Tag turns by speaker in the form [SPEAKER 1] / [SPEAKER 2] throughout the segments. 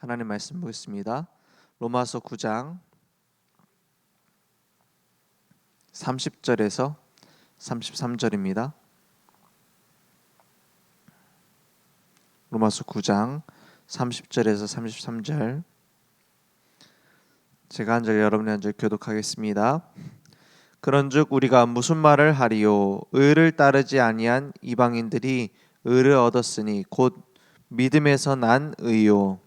[SPEAKER 1] 하나님 말씀 보겠습니다. 로마서 9장 30절에서 33절입니다. 로마서 9장 30절에서 33절. 제가 한 절 여러분이 한 절 교독하겠습니다. 그런즉 우리가 무슨 말을 하리요? 의를 따르지 아니한 이방인들이 의를 얻었으니 곧 믿음에서 난 의요.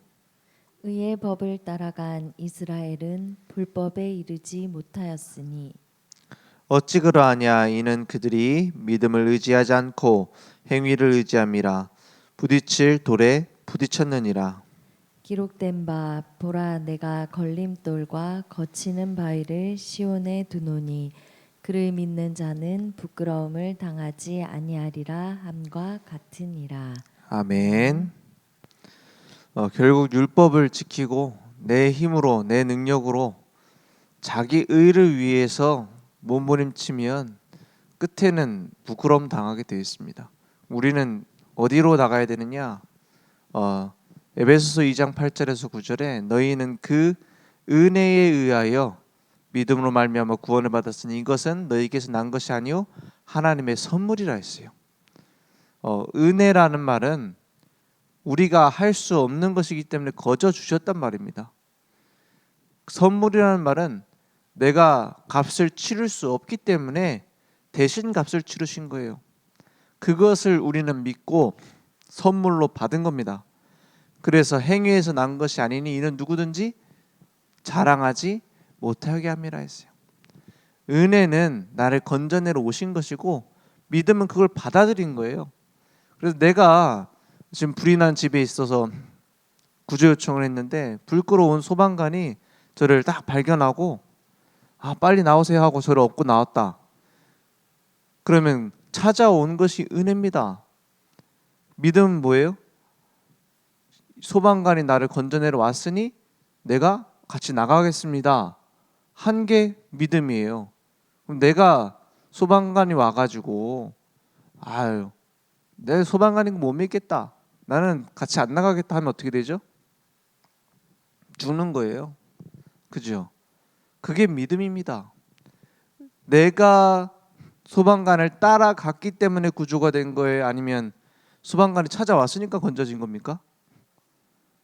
[SPEAKER 2] 의의 법을 따라간 이스라엘은 불법에 이르지 못하였으니
[SPEAKER 1] 어찌 그러하냐? 이는 그들이 믿음을 의지하지 않고 행위를 의지함이라. 부딪힐 돌에 부딪혔느니라.
[SPEAKER 2] 기록된 바 보라 내가 걸림돌과 거치는 바위를 시온에 두노니 그를 믿는 자는 부끄러움을 당하지 아니하리라 함과 같으니라.
[SPEAKER 1] 아멘. 결국 율법을 지키고 내 힘으로 내 능력으로 자기 의를 위해서 몸부림치면 끝에는 부끄러움 당하게 되어 있습니다. 우리는 어디로 나가야 되느냐? 에베소서 2장 8절에서 9절에 너희는 그 은혜에 의하여 믿음으로 말미암아 구원을 받았으니 이것은 너희에게서 난 것이 아니요 하나님의 선물이라 했어요. 은혜라는 말은 우리가 할 수 없는 것이기 때문에 거저 주셨단 말입니다. 선물이라는 말은 내가 값을 치를 수 없기 때문에 대신 값을 치르신 거예요. 그것을 우리는 믿고 선물로 받은 겁니다. 그래서 행위에서 난 것이 아니니 이는 누구든지 자랑하지 못하게 함이라 했어요. 은혜는 나를 건져내러 오신 것이고 믿음은 그걸 받아들인 거예요. 그래서 내가 지금 불이 난 집에 있어서 구조 요청을 했는데 불 끌어온 소방관이 저를 딱 발견하고 빨리 나오세요 하고 저를 업고 나왔다. 그러면 찾아온 것이 은혜입니다. 믿음은 뭐예요? 소방관이 나를 건져내러 왔으니 내가 같이 나가겠습니다. 한 게 믿음이에요. 그럼 내가 소방관이 와가지고 내 소방관인 거 못 믿겠다. 나는 같이 안 나가겠다 하면 어떻게 되죠? 죽는 거예요. 그죠? 그게 믿음입니다. 내가 소방관을 따라갔기 때문에 구조가 된 거예요? 아니면 소방관이 찾아왔으니까 건져진 겁니까?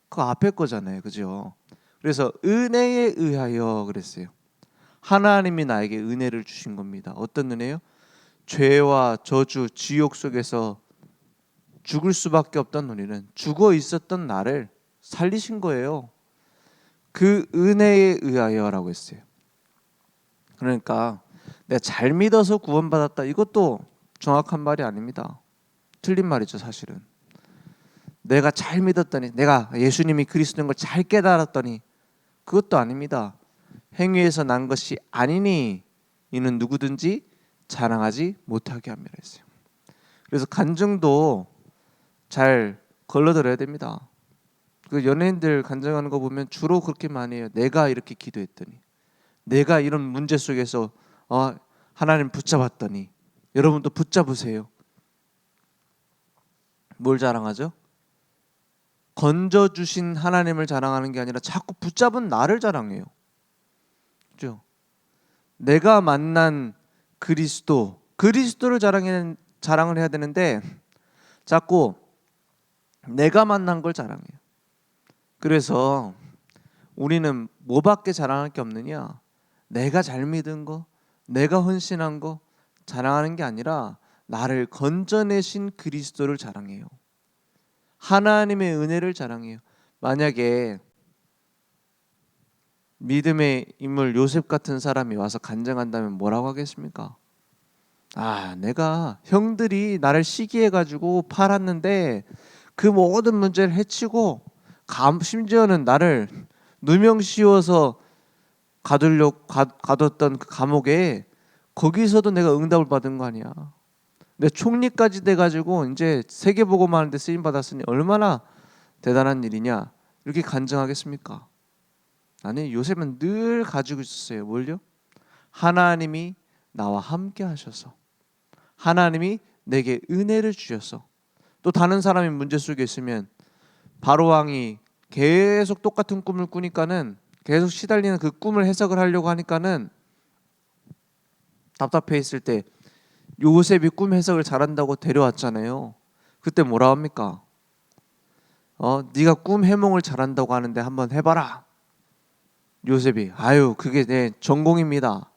[SPEAKER 1] 그 앞에 거잖아요. 그죠? 그래서 은혜에 의하여 그랬어요. 하나님이 나에게 은혜를 주신 겁니다. 어떤 은혜요? 죄와 저주, 지옥 속에서 죽을 수밖에 없던 우리는 죽어 있었던 나를 살리신 거예요. 그 은혜에 의하여라고 했어요. 그러니까 내가 잘 믿어서 구원받았다. 이것도 정확한 말이 아닙니다. 틀린 말이죠, 사실은. 내가 잘 믿었더니, 내가 예수님이 그리스도인 걸 잘 깨달았더니 그것도 아닙니다. 행위에서 난 것이 아니니 이는 누구든지 자랑하지 못하게 함이라 했어요. 그래서 간증도 잘 걸러들어야 됩니다. 그 연예인들 간증하는 거 보면 주로 그렇게 많이 해요. 내가 이렇게 기도했더니, 내가 이런 문제 속에서 하나님 붙잡았더니. 여러분도 붙잡으세요. 뭘 자랑하죠? 건져주신 하나님을 자랑하는 게 아니라 자꾸 붙잡은 나를 자랑해요. 그렇죠? 내가 만난 그리스도를 자랑을 해야 되는데 자꾸 내가 만난 걸 자랑해요. 그래서 우리는 뭐밖에 자랑할 게 없느냐? 내가 잘 믿은 거, 내가 헌신한 거 자랑하는 게 아니라 나를 건져내신 그리스도를 자랑해요. 하나님의 은혜를 자랑해요. 만약에 믿음의 인물 요셉 같은 사람이 와서 간증한다면 뭐라고 하겠습니까? 내가 형들이 나를 시기해가지고 팔았는데 그 모든 문제를 해치고 심지어는 나를 누명 씌워서 가뒀던 그 감옥에 거기서도 내가 응답을 받은 거 아니야. 내 총리까지 돼가지고 이제 세계복음 하는데 쓰임 받았으니 얼마나 대단한 일이냐 이렇게 간증하겠습니까? 아니, 요셉은 늘 가지고 있었어요. 뭘요? 하나님이 나와 함께 하셔서, 하나님이 내게 은혜를 주셔서. 또 다른 사람이 문제 속에 있으면 바로 왕이 계속 똑같은 꿈을 꾸니까는 계속 시달리는 그 꿈을 해석을 하려고 하니까는 답답해 있을 때 요셉이 꿈 해석을 잘한다고 데려왔잖아요. 그때 뭐라 합니까? 네가 꿈 해몽을 잘한다고 하는데 한번 해봐라. 요셉이 아유 그게 내 전공입니다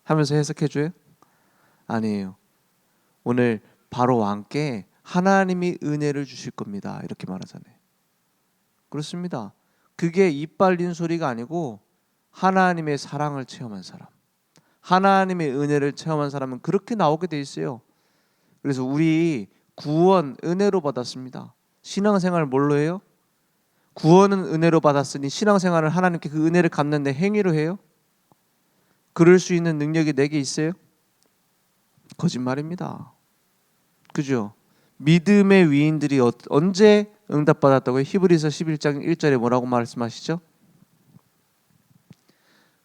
[SPEAKER 1] 하면서 해석해줘요? 아니에요. 오늘 바로 왕께 하나님이 은혜를 주실 겁니다. 이렇게 말하잖아요. 그렇습니다. 그게 입 벌린 소리가 아니고 하나님의 사랑을 체험한 사람, 하나님의 은혜를 체험한 사람은 그렇게 나오게 돼 있어요. 그래서 우리 구원 은혜로 받았습니다. 신앙생활 뭘로 해요? 구원은 은혜로 받았으니 신앙생활을 하나님께 그 은혜를 갚는데 행위로 해요? 그럴 수 있는 능력이 내게 있어요? 거짓말입니다. 그죠? 믿음의 위인들이 언제 응답받았다고요? 히브리서 11장 1절에 뭐라고 말씀하시죠?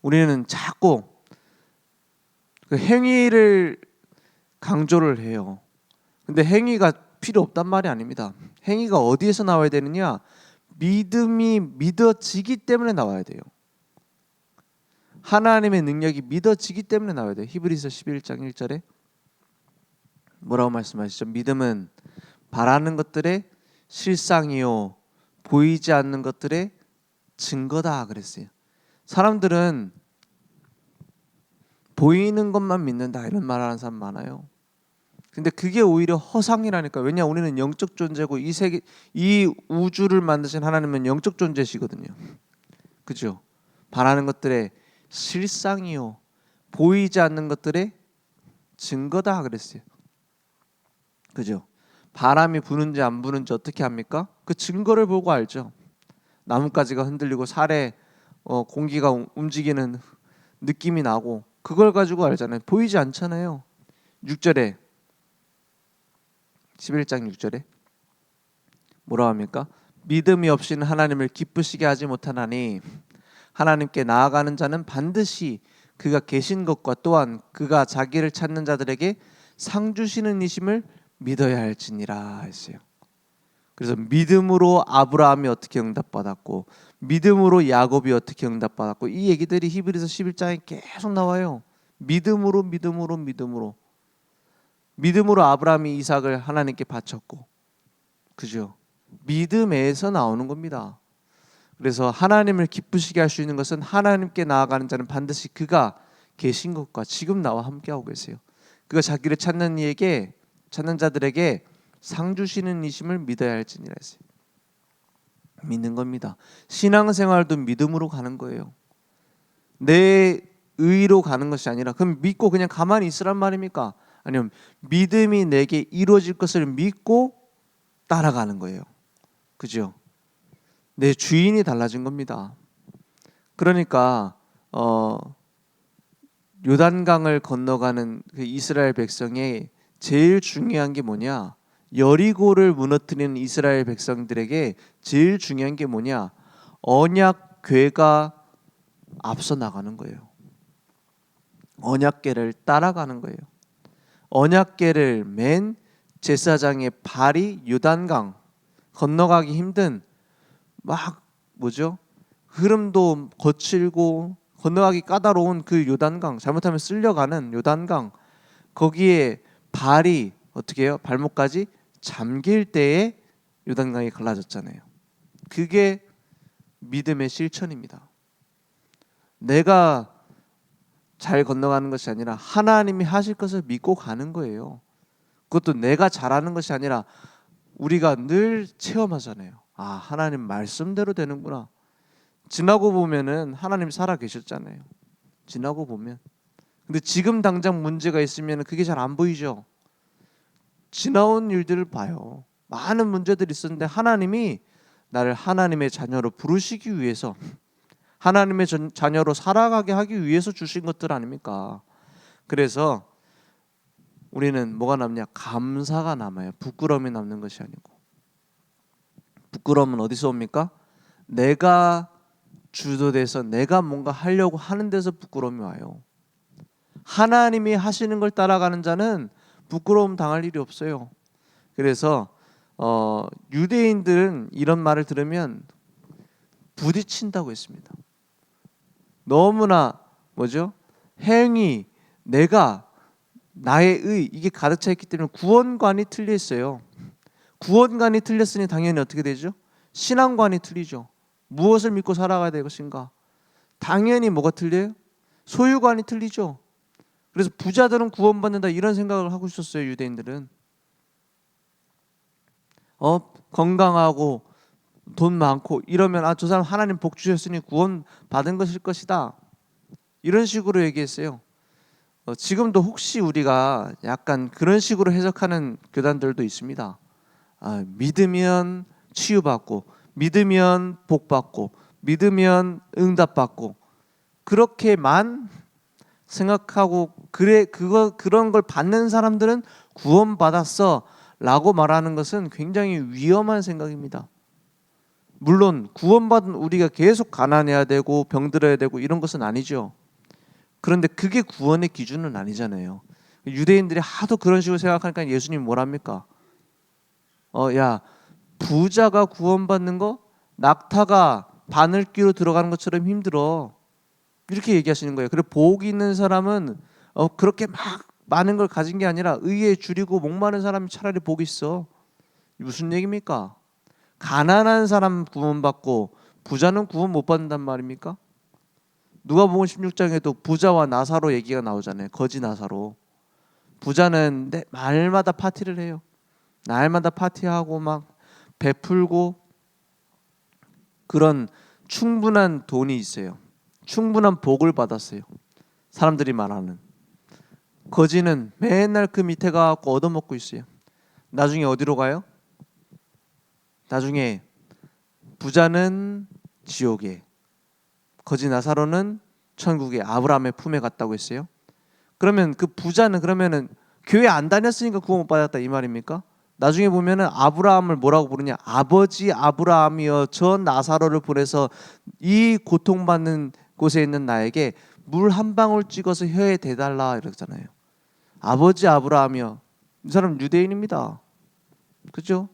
[SPEAKER 1] 우리는 자꾸 그 행위를 강조를 해요. 근데 행위가 필요 없단 말이 아닙니다. 행위가 어디에서 나와야 되느냐? 믿음이 믿어지기 때문에 나와야 돼요. 하나님의 능력이 믿어지기 때문에 나와야 돼요. 히브리서 11장 1절에 뭐라고 말씀하시죠? 믿음은 바라는 것들의 실상이요 보이지 않는 것들의 증거다 그랬어요. 사람들은 보이는 것만 믿는다 이런 말하는 사람 많아요. 근데 그게 오히려 허상이라니까. 왜냐 우리는 영적 존재고 이 세계 이 우주를 만드신 하나님은 영적 존재시거든요. 그죠? 바라는 것들의 실상이요 보이지 않는 것들의 증거다 그랬어요. 그죠? 바람이 부는지 안 부는지 어떻게 합니까? 그 증거를 보고 알죠. 나뭇가지가 흔들리고 살에 공기가 움직이는 느낌이 나고 그걸 가지고 알잖아요. 보이지 않잖아요. 6절에 11장 6절에 뭐라고 합니까? 믿음이 없이는 하나님을 기쁘시게 하지 못하나니 하나님께 나아가는 자는 반드시 그가 계신 것과 또한 그가 자기를 찾는 자들에게 상 주시는 이심을 믿어야 할지니라 했어요. 그래서 믿음으로 아브라함이 어떻게 응답받았고 믿음으로 야곱이 어떻게 응답받았고 이 얘기들이 히브리서 11장에 계속 나와요. 믿음으로 아브라함이 이삭을 하나님께 바쳤고 그죠? 믿음에서 나오는 겁니다. 그래서 하나님을 기쁘시게 할 수 있는 것은 하나님께 나아가는 자는 반드시 그가 계신 것과 지금 나와 함께하고 계세요. 그가 자기를 찾는 이에게 찾는 자들에게 상 주시는 이심을 믿어야 할지니라 했어요. 믿는 겁니다. 신앙생활도 믿음으로 가는 거예요. 내 의로 가는 것이 아니라 그럼 믿고 그냥 가만히 있으란 말입니까? 아니면 믿음이 내게 이루어질 것을 믿고 따라가는 거예요. 그죠? 내 주인이 달라진 겁니다. 그러니까 요단강을 건너가는 그 이스라엘 백성의 제일 중요한 게 뭐냐? 여리고를 무너뜨리는 이스라엘 백성들에게 제일 중요한 게 뭐냐? 언약궤가 앞서 나가는 거예요. 언약궤를 따라가는 거예요. 언약궤를 맨 제사장의 발이 요단강 건너가기 힘든 막 뭐죠? 흐름도 거칠고 건너가기 까다로운 그 요단강, 잘못하면 쓸려가는 요단강, 거기에 발이 어떻게 해요? 발목까지 잠길 때에 요단강이 갈라졌잖아요. 그게 믿음의 실천입니다. 내가 잘 건너가는 것이 아니라 하나님이 하실 것을 믿고 가는 거예요. 그것도 내가 잘하는 것이 아니라 우리가 늘 체험하잖아요. 아, 하나님 말씀대로 되는구나. 지나고 보면은 하나님 살아 계셨잖아요. 지나고 보면. 근데 지금 당장 문제가 있으면 그게 잘 안 보이죠. 지나온 일들을 봐요. 많은 문제들이 있었는데 하나님이 나를 하나님의 자녀로 부르시기 위해서, 하나님의 자녀로 살아가게 하기 위해서 주신 것들 아닙니까? 그래서 우리는 뭐가 남냐? 감사가 남아요. 부끄러움이 남는 것이 아니고. 부끄러움은 어디서 옵니까? 내가 주도돼서 내가 뭔가 하려고 하는 데서 부끄러움이 와요. 하나님이 하시는 걸 따라가는 자는 부끄러움 당할 일이 없어요. 그래서 유대인들은 이런 말을 들으면 부딪힌다고 했습니다. 너무나 뭐죠? 행위, 내가, 나의 의 이게 가득 차 있기 때문에 구원관이 틀려 있어요. 구원관이 틀렸으니 당연히 어떻게 되죠? 신앙관이 틀리죠. 무엇을 믿고 살아가야 될 것인가? 당연히 뭐가 틀려요? 소유관이 틀리죠. 그래서 부자들은 구원받는다 이런 생각을 하고 있었어요. 유대인들은 건강하고 돈 많고 이러면 저 사람 하나님 복 주셨으니 구원 받은 것일 것이다 이런 식으로 얘기했어요. 지금도 혹시 우리가 약간 그런 식으로 해석하는 교단들도 있습니다. 믿으면 치유받고 믿으면 복받고 믿으면 응답받고 그렇게만 생각하고 그런 걸 받는 사람들은 구원받았어 라고 말하는 것은 굉장히 위험한 생각입니다. 물론 구원받은 우리가 계속 가난해야 되고 병들어야 되고 이런 것은 아니죠. 그런데 그게 구원의 기준은 아니잖아요. 유대인들이 하도 그런 식으로 생각하니까 예수님이 뭐랍니까? 야, 부자가 구원받는 거 낙타가 바늘귀로 들어가는 것처럼 힘들어. 이렇게 얘기하시는 거예요. 그리고 복 있는 사람은 그렇게 막 많은 걸 가진 게 아니라 의에 줄이고 목마른 사람이 차라리 복이 있어. 무슨 얘기입니까? 가난한 사람 구원받고 부자는 구원 못 받는단 말입니까? 누가복음 16장에도 부자와 나사로 얘기가 나오잖아요. 거지 나사로. 부자는 날마다 파티를 해요. 날마다 파티하고 막 베풀고 그런 충분한 돈이 있어요. 충분한 복을 받았어요. 사람들이 말하는. 거지는 맨날 그 밑에 가서 얻어먹고 있어요. 나중에 어디로 가요? 나중에 부자는 지옥에, 거지 나사로는 천국에 아브라함의 품에 갔다고 했어요. 그러면 그 부자는 그러면은 교회 안 다녔으니까 구원 못 받았다 이 말입니까? 나중에 보면은 아브라함을 뭐라고 부르냐? 아버지 아브라함이여 저 나사로를 보내서 이 고통받는 곳에 있는 나에게 물 한 방울 찍어서 혀에 대달라 이러잖아요. 아버지 아브라함이여. 이 사람 유대인입니다. 그죠?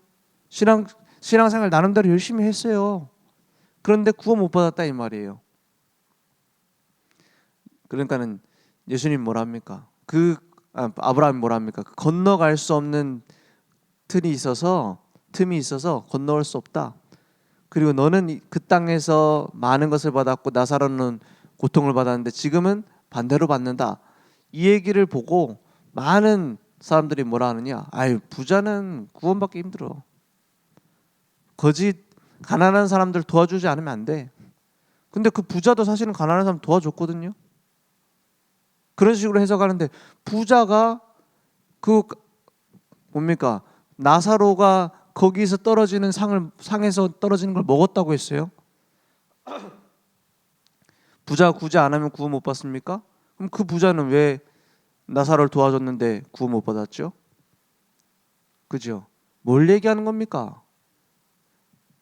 [SPEAKER 1] 신앙생활 나름대로 열심히 했어요. 그런데 구원 못 받았다 이 말이에요. 그러니까는 예수님 뭐랍니까? 아브라함이 뭐랍니까? 건너갈 수 없는 틈이 있어서 건너올 수 없다. 그리고 너는 그 땅에서 많은 것을 받았고 나사로는 고통을 받았는데 지금은 반대로 받는다. 이 얘기를 보고 많은 사람들이 뭐라 하느냐? 부자는 구원받기 힘들어. 가난한 사람들 도와주지 않으면 안 돼. 근데 그 부자도 사실은 가난한 사람 도와줬거든요. 그런 식으로 해석하는데 부자가 뭡니까? 나사로가 거기서 떨어지는 상에서 떨어지는 걸 먹었다고 했어요. 부자가 구제 안 하면 구원 못 받습니까? 그럼 그 부자는 왜 나사로를 도와줬는데 구원 못 받았죠? 그죠? 뭘 얘기하는 겁니까?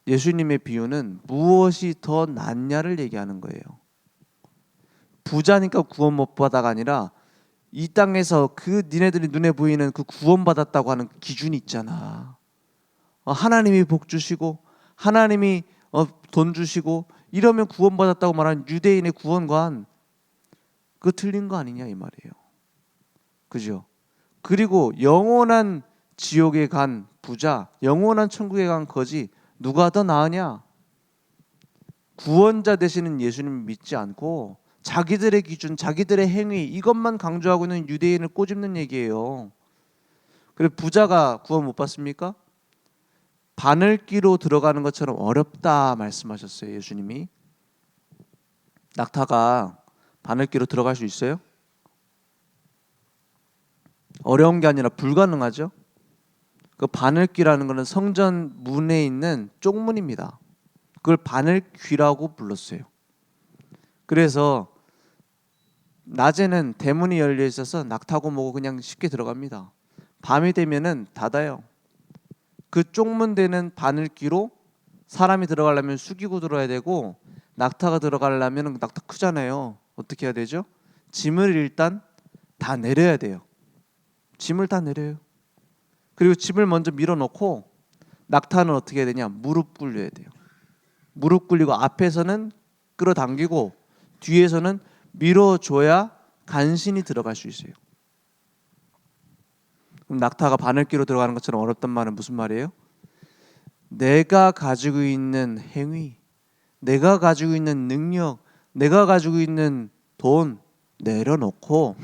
[SPEAKER 1] 예수님의 비유는 무엇이 더 낫냐를 얘기하는 거예요. 부자니까 구원 못 받아가 아니라 이 땅에서 니네들이 눈에 보이는 그 구원받았다고 하는 기준이 있잖아. 하나님이 복 주시고 하나님이 돈 주시고 이러면 구원받았다고 말하는 유대인의 구원관 그거 틀린 거 아니냐 이 말이에요. 그죠? 그리고 영원한 지옥에 간 부자, 영원한 천국에 간 거지 누가 더 나으냐? 구원자 되시는 예수님을 믿지 않고 자기들의 기준, 자기들의 행위 이것만 강조하고 있는 유대인을 꼬집는 얘기예요. 그래 부자가 구원 못 받습니까? 바늘귀로 들어가는 것처럼 어렵다 말씀하셨어요. 예수님이. 낙타가 바늘귀로 들어갈 수 있어요? 어려운 게 아니라 불가능하죠. 그 바늘귀라는 것은 성전 문에 있는 쪽문입니다. 그걸 바늘귀라고 불렀어요. 그래서 낮에는 대문이 열려 있어서 낙타고 뭐고 그냥 쉽게 들어갑니다. 밤이 되면은 닫아요. 그 쪽문되는 바늘귀로 사람이 들어가려면 숙이고 들어야 되고 낙타가 들어가려면 낙타 크잖아요. 어떻게 해야 되죠? 짐을 일단 다 내려야 돼요. 짐을 다 내려요. 그리고 짐을 먼저 밀어넣고 낙타는 어떻게 해야 되냐? 무릎 꿇려야 돼요. 무릎 꿇리고 앞에서는 끌어당기고 뒤에서는 밀어줘야 간신히 들어갈 수 있어요. 그럼 낙타가 바늘귀로 들어가는 것처럼 어렵단 말은 무슨 말이에요? 내가 가지고 있는 행위, 내가 가지고 있는 능력, 내가 가지고 있는 돈 내려놓고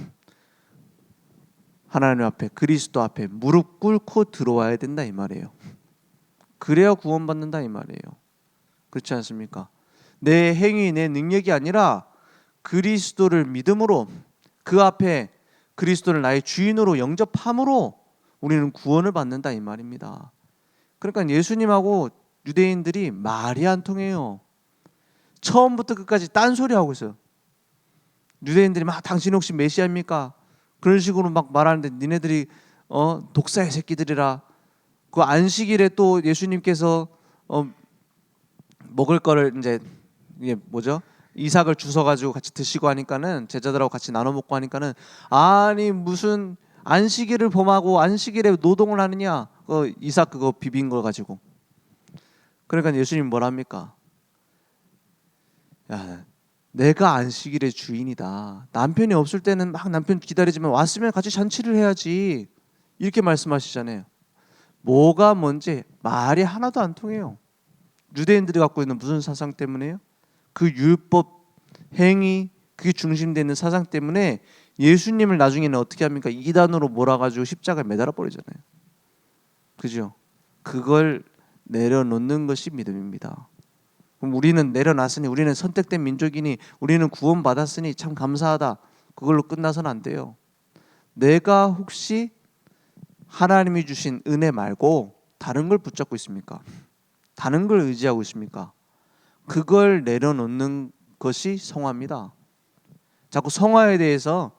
[SPEAKER 1] 하나님 앞에, 그리스도 앞에 무릎 꿇고 들어와야 된다 이 말이에요. 그래야 구원받는다 이 말이에요. 그렇지 않습니까? 내 행위, 내 능력이 아니라 그리스도를 믿음으로, 그 앞에 그리스도를 나의 주인으로 영접함으로 우리는 구원을 받는다 이 말입니다. 그러니까 예수님하고 유대인들이 말이 안 통해요. 처음부터 끝까지 딴소리 하고 있어요. 유대인들이 막 당신 혹시 메시아입니까? 그런 식으로 막 말하는데 니네들이 독사의 새끼들이라. 그 안식일에 또 예수님께서 먹을 거를 이제 이게 뭐죠? 이삭을 주워 가지고 같이 드시고 하니까는 제자들하고 같이 나눠 먹고 하니까는 아니 무슨 안식일을 범하고 안식일에 노동을 하느냐? 이삭 그거 비빈 걸 가지고. 그러니까 예수님 뭐라 합니까? 야, 내가 안식일의 주인이다. 남편이 없을 때는 막 남편 기다리지만 왔으면 같이 잔치를 해야지. 이렇게 말씀하시잖아요. 뭐가 뭔지 말이 하나도 안 통해요. 유대인들이 갖고 있는 무슨 사상 때문에요? 그 율법 행위, 그게 중심되는 사상 때문에 예수님을 나중에는 어떻게 합니까? 이단으로 몰아가지고 십자가에 매달아 버리잖아요. 그죠? 그걸 내려놓는 것이 믿음입니다. 그럼 우리는 내려놨으니, 우리는 선택된 민족이니, 우리는 구원받았으니 참 감사하다. 그걸로 끝나서는 안 돼요. 내가 혹시 하나님이 주신 은혜 말고 다른 걸 붙잡고 있습니까? 다른 걸 의지하고 있습니까? 그걸 내려놓는 것이 성화입니다. 자꾸 성화에 대해서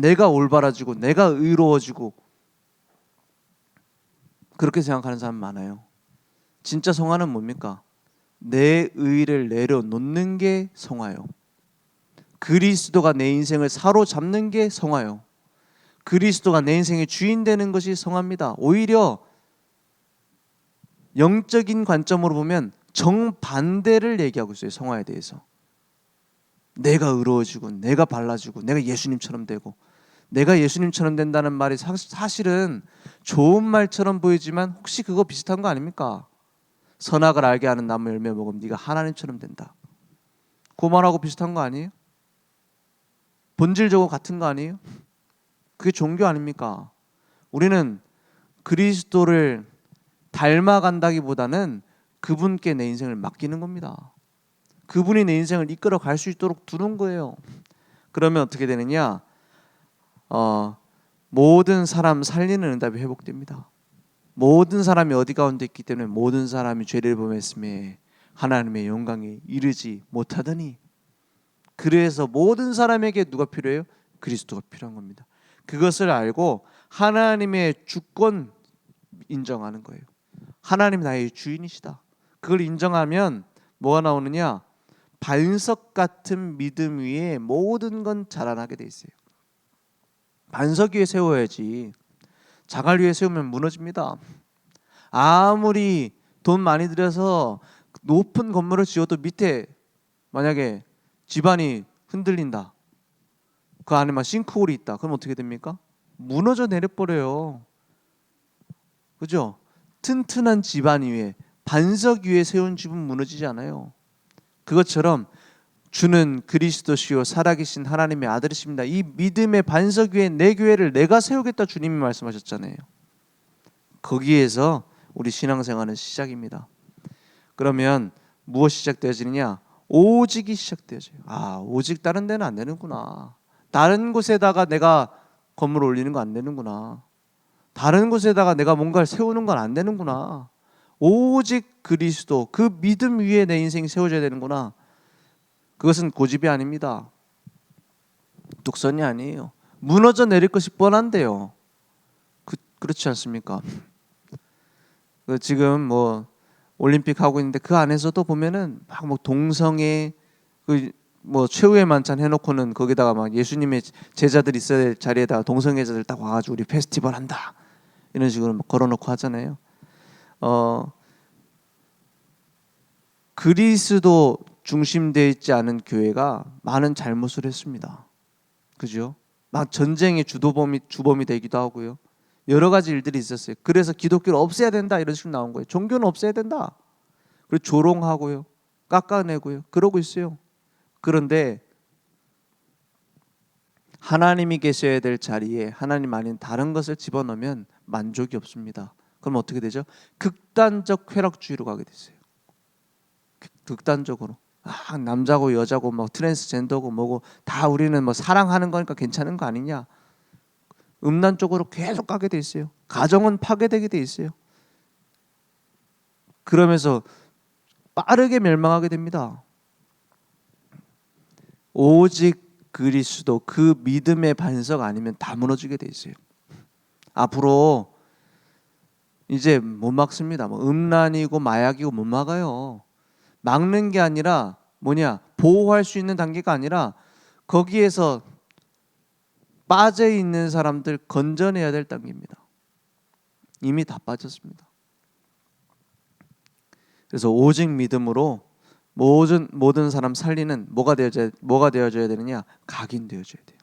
[SPEAKER 1] 내가 올바라지고 내가 의로워지고 그렇게 생각하는 사람 많아요. 진짜 성화는 뭡니까? 내 의를 내려놓는 게 성화요. 그리스도가 내 인생을 사로잡는 게 성화요. 그리스도가 내 인생의 주인 되는 것이 성화입니다. 오히려 영적인 관점으로 보면 정반대를 얘기하고 있어요. 성화에 대해서. 내가 의로워지고 내가 발라지고 내가 예수님처럼 되고, 내가 예수님처럼 된다는 말이 사실은 좋은 말처럼 보이지만 혹시 그거 비슷한 거 아닙니까? 선악을 알게 하는 나무 열매 먹으면 네가 하나님처럼 된다. 그 말하고 비슷한 거 아니에요? 본질적으로 같은 거 아니에요? 그게 종교 아닙니까? 우리는 그리스도를 닮아간다기보다는 그분께 내 인생을 맡기는 겁니다. 그분이 내 인생을 이끌어 갈 수 있도록 두는 거예요. 그러면 어떻게 되느냐? 모든 사람 살리는 응답이 회복됩니다. 모든 사람이 어디 가운데 있기 때문에 모든 사람이 죄를 범했음에 하나님의 영광에 이르지 못하더니, 그래서 모든 사람에게 누가 필요해요? 그리스도가 필요한 겁니다. 그것을 알고 하나님의 주권 인정하는 거예요. 하나님 나의 주인이시다. 그걸 인정하면 뭐가 나오느냐? 반석 같은 믿음 위에 모든 건 자라나게 돼 있어요. 반석 위에 세워야지. 자갈 위에 세우면 무너집니다. 아무리 돈 많이 들여서 높은 건물을 지어도 밑에 만약에 집안이 흔들린다, 그 안에 막 싱크홀이 있다, 그럼 어떻게 됩니까? 무너져 내려버려요. 그죠? 튼튼한 집안 위에, 반석 위에 세운 집은 무너지지 않아요. 그것처럼 주는 그리스도시요 살아계신 하나님의 아들이십니다. 이 믿음의 반석 위에 내 교회를 내가 세우겠다 주님이 말씀하셨잖아요. 거기에서 우리 신앙생활은 시작입니다. 그러면 무엇이 시작되어지느냐? 오직이 시작되어져요. 오직 다른 데는 안 되는구나. 다른 곳에다가 내가 건물 올리는 거 안 되는구나. 다른 곳에다가 내가 뭔가를 세우는 건 안 되는구나. 오직 그리스도, 그 믿음 위에 내 인생이 세워져야 되는구나. 그것은 고집이 아닙니다. 뚝선이 아니에요. 무너져 내릴 것이 뻔한데요. 그렇지 않습니까? 지금 뭐 올림픽 하고 있는데 그 안에서도 보면은 막 뭐 동성애, 뭐 최후의 만찬 해놓고는 거기다가 막 예수님의 제자들 있어야 될 자리에다가 동성애자들 딱 와가지고 우리 페스티벌 한다 이런 식으로 막 걸어놓고 하잖아요. 그리스도 중심되어 있지 않은 교회가 많은 잘못을 했습니다. 그죠? 막 전쟁의 주범이 되기도 하고요. 여러 가지 일들이 있었어요. 그래서 기독교를 없애야 된다 이런 식으로 나온 거예요. 종교는 없애야 된다. 그리고 조롱하고요. 깎아내고요. 그러고 있어요. 그런데 하나님이 계셔야 될 자리에 하나님 아닌 다른 것을 집어넣으면 만족이 없습니다. 그럼 어떻게 되죠? 극단적 쾌락주의로 가게 되세요. 극단적으로. 남자고 여자고 뭐 트랜스젠더고 뭐고 다 우리는 뭐 사랑하는 거니까 괜찮은 거 아니냐? 음란 쪽으로 계속 가게 돼 있어요. 가정은 파괴되게 돼 있어요. 그러면서 빠르게 멸망하게 됩니다. 오직 그리스도 그 믿음의 반석 아니면 다 무너지게 돼 있어요. 앞으로 이제 못 막습니다. 뭐 음란이고 마약이고 못 막아요. 막는 게 아니라 뭐냐? 보호할 수 있는 단계가 아니라 거기에서 빠져 있는 사람들 건져내야 될 단계입니다. 이미 다 빠졌습니다. 그래서 오직 믿음으로 모든 사람 살리는 뭐가 되어져야 되느냐? 각인되어져야 돼요.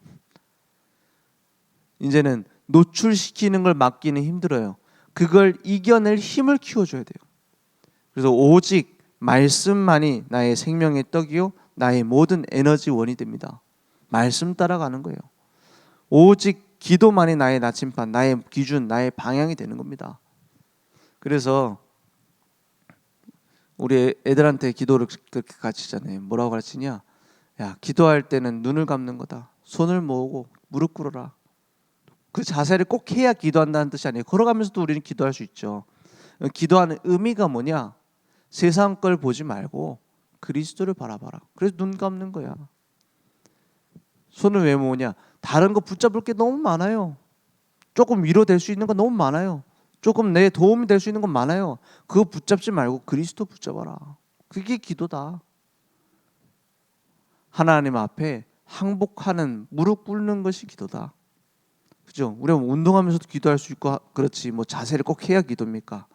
[SPEAKER 1] 이제는 노출시키는 걸 막기는 힘들어요. 그걸 이겨낼 힘을 키워줘야 돼요. 그래서 오직 말씀만이 나의 생명의 떡이요 나의 모든 에너지원이 됩니다. 말씀 따라가는 거예요. 오직 기도만이 나의 나침반, 나의 기준, 나의 방향이 되는 겁니다. 그래서 우리 애들한테 기도를 그렇게 가르치잖아요. 뭐라고 가르치냐? 야, 기도할 때는 눈을 감는 거다. 손을 모으고 무릎 꿇어라. 그 자세를 꼭 해야 기도한다는 뜻이 아니에요. 걸어가면서도 우리는 기도할 수 있죠. 기도하는 의미가 뭐냐? 세상 걸 보지 말고 그리스도를 바라봐라. 그래서 눈 감는 거야. 손을 왜 모으냐? 다른 거 붙잡을 게 너무 많아요. 조금 위로될 수 있는 거 너무 많아요. 조금 내 도움이 될 수 있는 건 많아요. 그거 붙잡지 말고 그리스도 붙잡아라. 그게 기도다. 하나님 앞에 항복하는 무릎 꿇는 것이 기도다. 그죠? 우리가 운동하면서도 기도할 수 있고 그렇지 뭐 자세를 꼭 해야 기도입니까?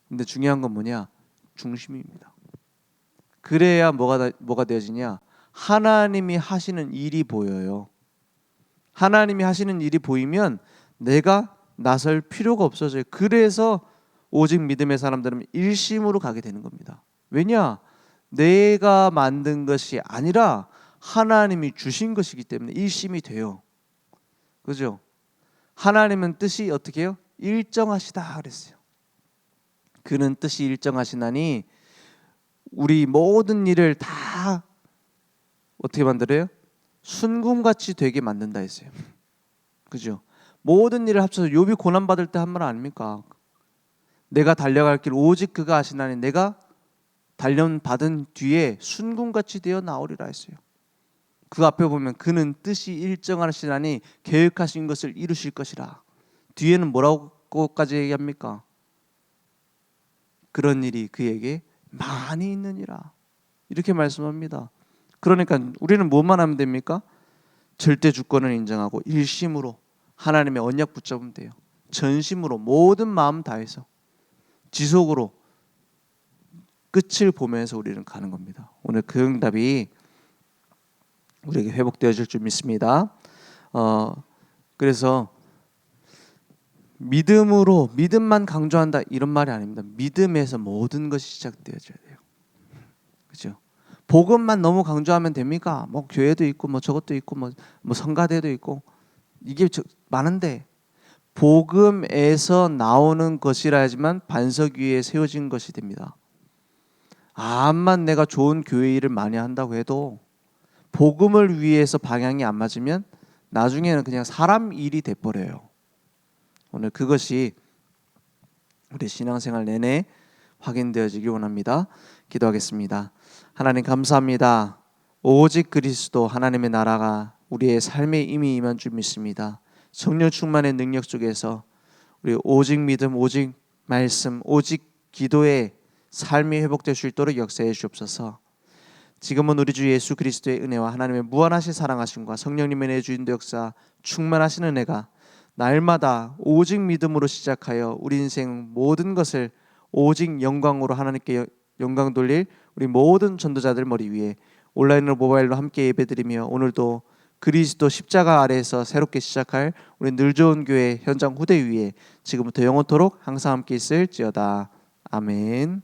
[SPEAKER 1] 근데 중요한 건 뭐냐? 중심입니다. 그래야 뭐가 되어지냐? 하나님이 하시는 일이 보여요. 하나님이 하시는 일이 보이면 내가 나설 필요가 없어져요. 그래서 오직 믿음의 사람들은 일심으로 가게 되는 겁니다. 왜냐? 내가 만든 것이 아니라 하나님이 주신 것이기 때문에 일심이 돼요. 그죠? 하나님은 뜻이 어떻게 해요? 일정하시다 그랬어요. 그는 뜻이 일정하시나니 우리 모든 일을 다 어떻게 만들어요? 순금같이 되게 만든다 했어요. 그죠? 모든 일을 합쳐서 욥이 고난 받을 때 한 말 아닙니까? 내가 달려갈 길 오직 그가 아시나니 내가 단련 받은 뒤에 순금같이 되어 나오리라 했어요. 그 앞에 보면 그는 뜻이 일정하시나니 계획하신 것을 이루실 것이라. 뒤에는 뭐라고까지 얘기합니까? 그런 일이 그에게 많이 있느니라. 이렇게 말씀합니다. 그러니까 우리는 뭐만 하면 됩니까? 절대 주권을 인정하고 일심으로 하나님의 언약 붙잡으면 돼요. 전심으로 모든 마음 다해서 지속으로 끝을 보면서 우리는 가는 겁니다. 오늘 그 응답이 우리에게 회복되어질 줄 믿습니다. 그래서 믿음만 강조한다 이런 말이 아닙니다. 믿음에서 모든 것이 시작되어져야 돼요. 그렇죠? 복음만 너무 강조하면 됩니까? 뭐 교회도 있고 뭐 저것도 있고 뭐 성가대도 있고 이게 많은데 복음에서 나오는 것이라야지만 반석 위에 세워진 것이 됩니다. 암만 내가 좋은 교회 일을 많이 한다고 해도 복음을 위해서 방향이 안 맞으면 나중에는 그냥 사람 일이 돼버려요. 오늘 그것이 우리 신앙생활 내내 확인되어지기 원합니다. 기도하겠습니다. 하나님 감사합니다. 오직 그리스도 하나님의 나라가 우리의 삶에 이미 임한 줄 믿습니다. 성령 충만의 능력 속에서 우리 오직 믿음, 오직 말씀, 오직 기도의 삶이 회복될 수 있도록 역사해 주옵소서. 지금은 우리 주 예수 그리스도의 은혜와 하나님의 무한하신 사랑하심과 성령님의 내주인도 역사 충만하신 은혜가 날마다 오직 믿음으로 시작하여 우리 인생 모든 것을 오직 영광으로 하나님께 영광 돌릴 우리 모든 전도자들 머리 위에 온라인으로 모바일로 함께 예배드리며 오늘도 그리스도 십자가 아래에서 새롭게 시작할 우리 늘 좋은 교회 현장 후대 위에 지금부터 영원토록 항상 함께 있을지어다. 아멘.